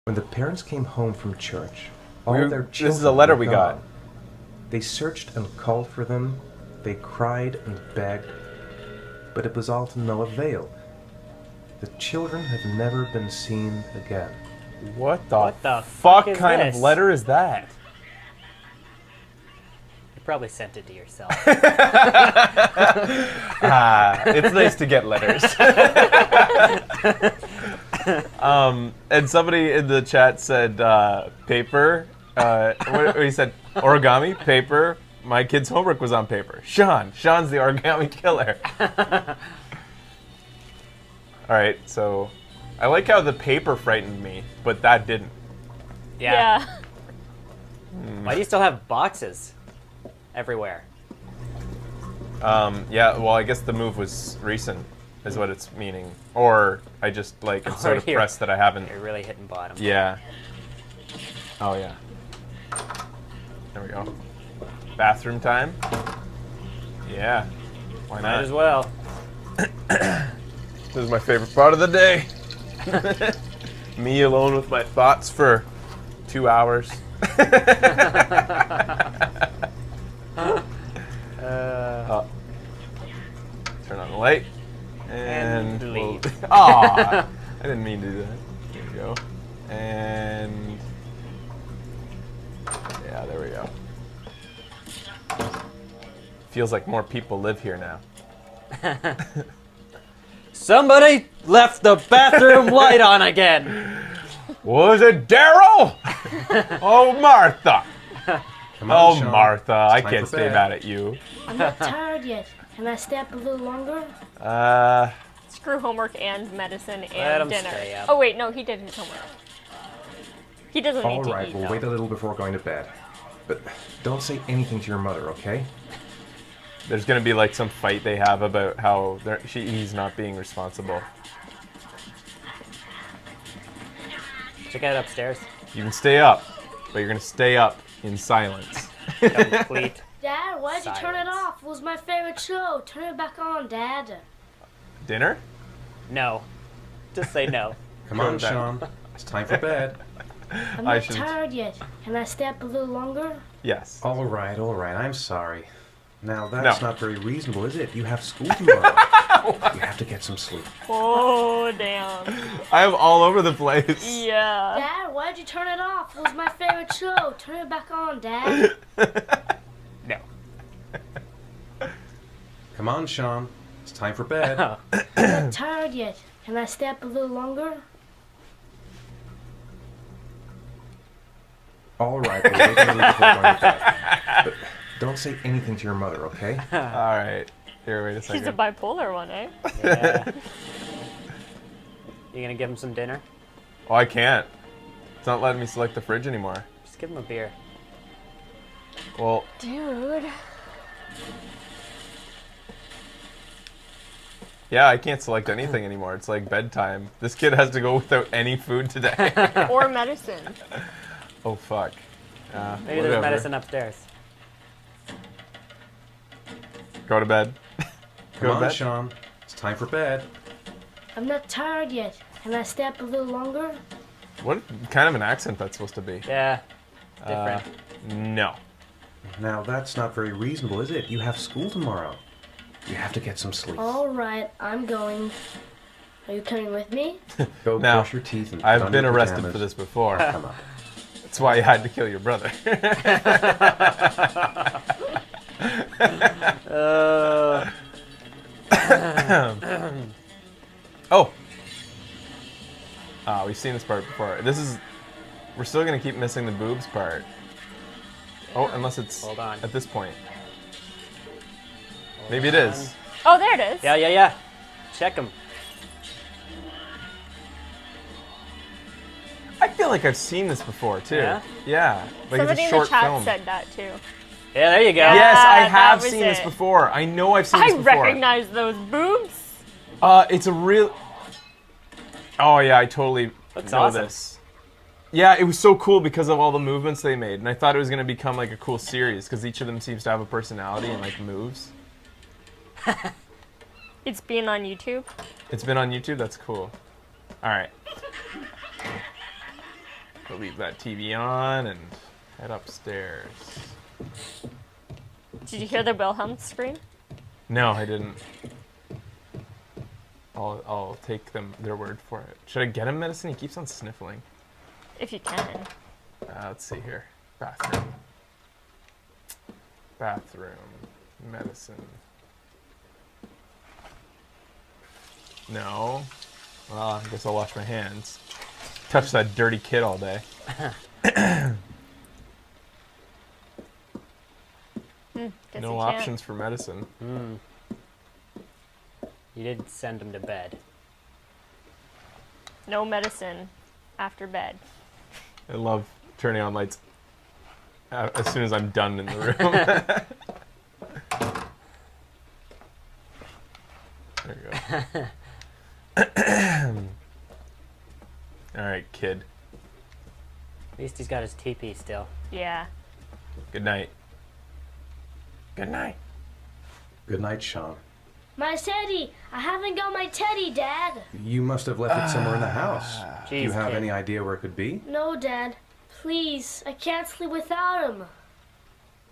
When the parents came home from church, all their children This is a letter were we gone. got. They searched and called for them. They cried and begged, but it was all to no avail. The children have never been seen again. What the fuck fuck is kind this? of letter is that? You probably sent it to yourself. It's nice to get letters. And somebody in the chat said paper. He said origami, paper. My kid's homework was on paper. Sean's the origami killer. All right, so I like how the paper frightened me, but that didn't. Yeah. Why do you still have boxes everywhere? Yeah, well, I guess the move was recent, is what it's meaning. Or I just, like, am so Or you're- depressed that I haven't. You're really hitting bottom. Yeah. Oh, yeah. There we go. Bathroom time? Yeah. Why Might not? as well. This is my favorite part of the day. Me alone with my thoughts for 2 hours. Turn on the light. And leave. Aw! I didn't mean to do that. There we go. And yeah, there we go. Feels like more people live here now. Somebody left the bathroom light on again. Was it Daryl? Oh, Martha. Come on, Oh, Sean. Martha. It's I time can't for stay bed. mad at you. I'm not tired yet. Can I stay up a little longer? Screw homework and medicine Let and him dinner. stay up. Oh wait, no, he did his homework. He doesn't All need to right, eat. we'll though. wait a little before going to bed. But don't say anything to your mother, okay? There's gonna be like some fight they have about how he's not being responsible. Check it out upstairs. You can stay up, but you're gonna stay up in silence. Complete. Dad, why'd you turn it Silence. off? It was my favorite show. Turn it back on, Dad. Dinner? No. Just say no. Come on, to bed. Sean. It's time for bed. I'm I not should- tired yet. Can I stay up a little longer? Yes. All right. I'm sorry. Now, that's No. not very reasonable, is it? You have school tomorrow. You have to get some sleep. Oh damn. I'm all over the place. Yeah. Dad, why'd you turn it off? It was my favorite show. Turn it back on, Dad. No. Come on, Sean. It's time for bed. I'm not tired yet. Can I stay up a little longer? All right, we'll wait a little before going to bed. But don't say anything to your mother, okay? All right. Here, wait a She's a second. bipolar one, eh? Yeah. You gonna give him some dinner? Oh, I can't. It's not letting me select the fridge anymore. Just give him a beer. Well, Dude. yeah, I can't select anything anymore. It's like bedtime. This kid has to go without any food today. Or medicine. Oh, fuck. Maybe there's medicine upstairs. Go to bed. Come Go to on, bed. Sean. It's time for bed. I'm not tired yet. Can I stay up a little longer? What kind of an accent that's supposed to be? Yeah. Different. No. Now, that's not very reasonable, is it? You have school tomorrow. You have to get some sleep. All right, I'm going. Are you coming with me? Go Now, brush your teeth and I've put on been your arrested pajamas. for this before. Come on. That's why you had to kill your brother. Oh. We've seen this part before. We're still gonna keep missing the boobs part. Oh, unless it's Hold on. at this point. Maybe it is. Oh, there it is. Yeah. Check him. I feel like I've seen this before too. Yeah? Yeah. Like Somebody it's a in the short chat film. said that too. Yeah, there you go. Yes, I Yeah, have that was seen this it. before. I know I've seen I this before. recognize those boobs. It's a real. Oh yeah, I totally Looks know awesome. this. Yeah, it was so cool because of all the movements they made, and I thought it was gonna become like a cool series because each of them seems to have a personality and like moves. It's being on YouTube. It's been on YouTube. That's cool. All right. I'll leave that TV on and head upstairs. Did you hear the Wilhelm scream? No, I didn't. I'll take their word for it. Should I get him medicine? He keeps on sniffling. If you can. Let's see here. Bathroom. Bathroom. Medicine. No. Well, I guess I'll wash my hands. Touch that dirty kid all day. Guess No you can't. options for medicine. You did send him to bed. No medicine after bed. I love turning on lights as soon as I'm done in the room. There you go. All right, kid. At least he's got his TP still. Yeah. Good night. Good night. Good night, Sean. My teddy! I haven't got my teddy, Dad. You must have left it somewhere in the house. Do you Jeez, have kid. any idea where it could be? No, Dad. Please, I can't sleep without him.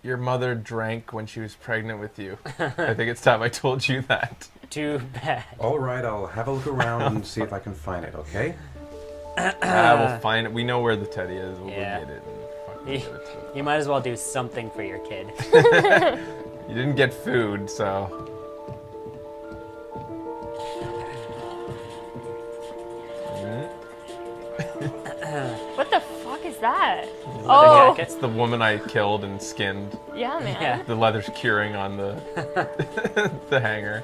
Your mother drank when she was pregnant with you. I think it's time I told you that. Too bad. All right, I'll have a look around and see if I can find it, okay? We'll find it. We know where the teddy is. We'll Yeah. go get it and fucking You, get it to him. you might as well do something for your kid. You didn't get food, so. What the fuck is that? Leather Oh, jacket. It's the woman I killed and skinned. yeah, man. Yeah. The leather's curing on the the hanger.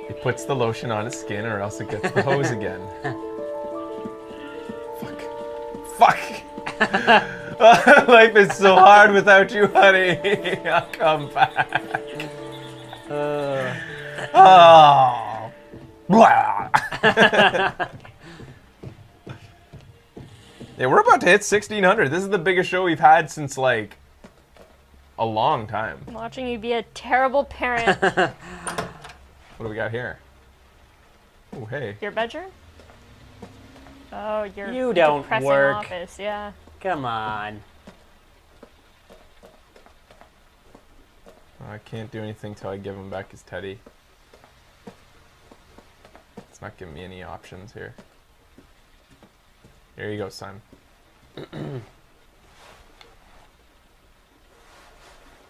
He puts the lotion on his skin or else it gets the hose again. Fuck. Life is so hard without you, honey. I'll come back. Oh. Blah. Yeah, we're about to hit 1,600. This is the biggest show we've had since, like, a long time. I'm watching you be a terrible parent. What do we got here? Oh, hey. Your bedroom? Oh, your You don't depressing work. office, yeah. Come on. I can't do anything till I give him back his teddy. It's not giving me any options here. Here you go, son.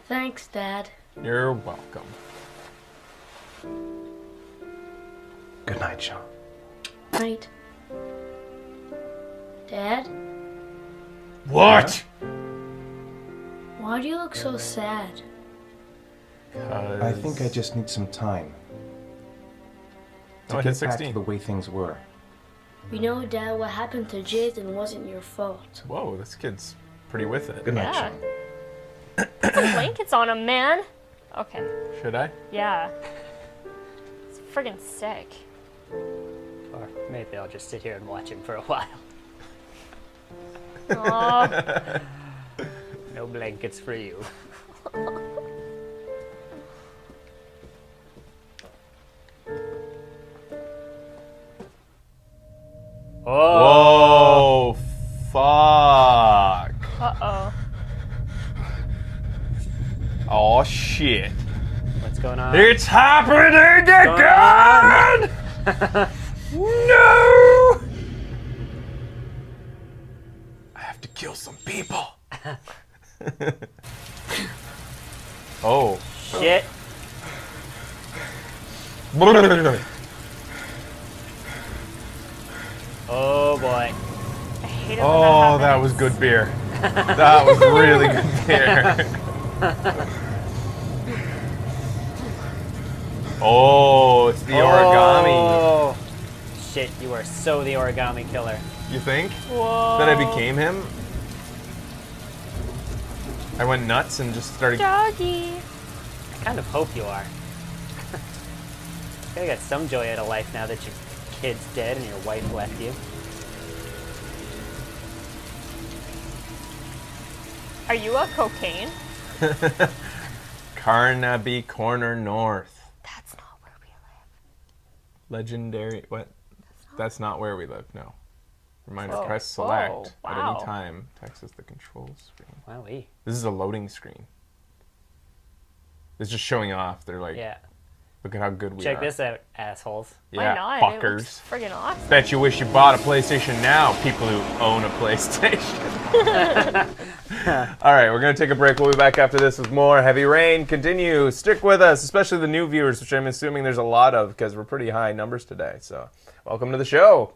Thanks, Dad. You're welcome. Good night, Sean. Night. Dad, What? why do you look so sad? I think I just need some time Oh, to I hit get back 16. to the way things were. You know, Dad, what happened to Jason wasn't your fault. Whoa, this kid's pretty with it. Good night, Yeah. Sean. Put some blankets on him, man. Okay, Should I? yeah. It's friggin' sick. Or maybe I'll just sit here and watch him for a while. Aw. No blankets for you. Oh, Whoa, fuck. Uh-oh. Oh, shit. what's going on? It's happening Going again! No! I have to kill some people. Oh. Shit. Oh boy. I hate it when Oh, that that was good beer. That was really good beer. Oh, it's the origami. Oh. Shit, you are so the origami killer. You think Whoa. that I became him? I went nuts and just started. Doggy. I kind of hope you are. You got some joy out of life now that your kid's dead and your wife left you. Are you a cocaine? Carnaby Corner North. That's not where we live. Legendary. What? That's not where we live. No. Reminder, Whoa. press select Whoa, at wow. any time to access the control screen. Wowee. This is a loading screen. It's just showing off. They're like, Yeah. look at how good we Check are. this out, assholes. Yeah, Why not? It fuckers. looks friggin' awesome. Bet you wish you bought a PlayStation now, people who own a PlayStation. All right, we're going to take a break. We'll be back after this with more Heavy Rain. Continue. Stick with us, especially the new viewers, which I'm assuming there's a lot of because we're pretty high numbers today. So welcome to the show.